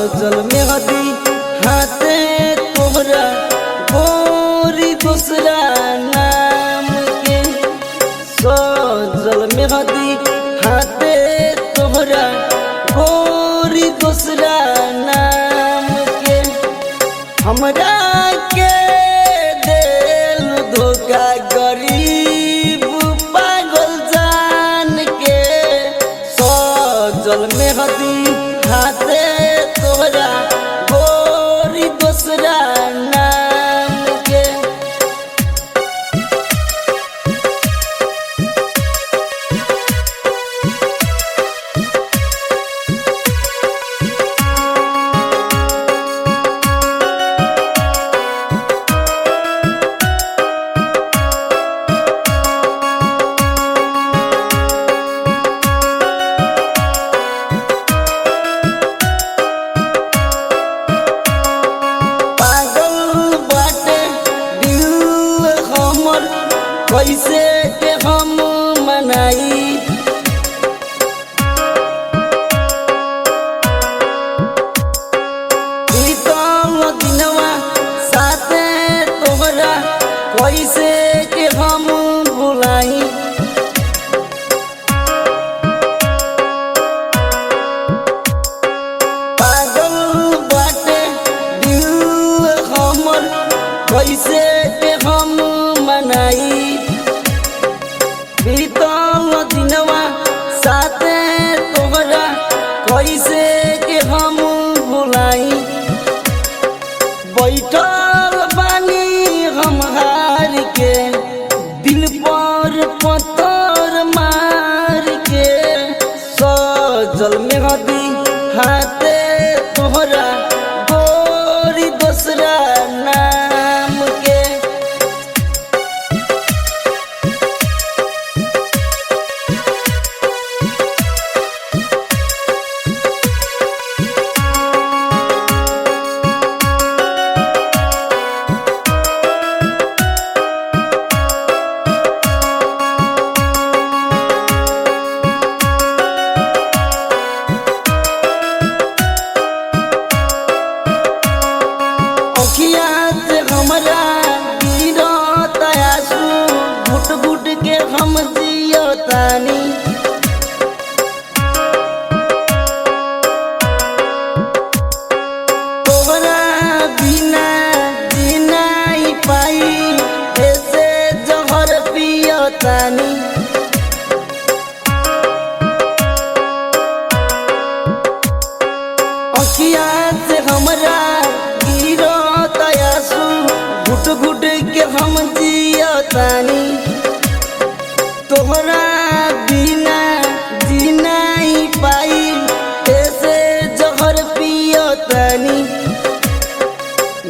सजल मेहदी हाथे तोहरा गोरी दूसरा नाम के। सजल मेहदी हाथे तोहरा गोरी दूसरा नाम के। हमरा के दिल धोखा गरीब पागल जान के। सजल मेहदी हाथे तोहरा गोरी दूसरा नाम के। कैसे के हम मनाई बीतल दिनवा साथे तोहरा कैसे के हम भुलाई। पागल बाटे दिल हमर कैसे के हम मनाई। बीतल दिनवा साथे तोहरा कैसे के हम भुलाई। बैठल बानी हम हार के दिल पर पत्थर मार के। सजल मेहदी हाथे तोहरा गोरी दूसरा नाम के। हमरा गिरत आंसू घुट घुट के हम जियतानी। तोहरा बिना जी नहीं पाई ऐसे जहर पियतानी। अखिया से हमरा गिरत आंसू घुट घुट के हम जियतानी। तोहरा बिना जी नहीं पाई ऐसे जहर पियतानी।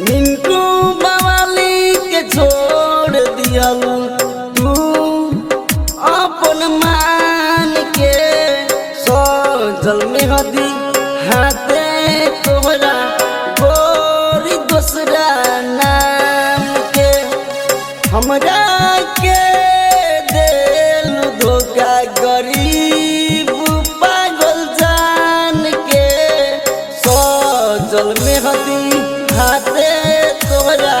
मिंटू बवाली के छोड़ दियल तू अपन मान के। सजल मेहदी हाथे तोहरा गोरी दूसरा नाम के। हमरा के दिल धोखा गरीब पागल जान के। सजल मेहदी हाथे तोहरा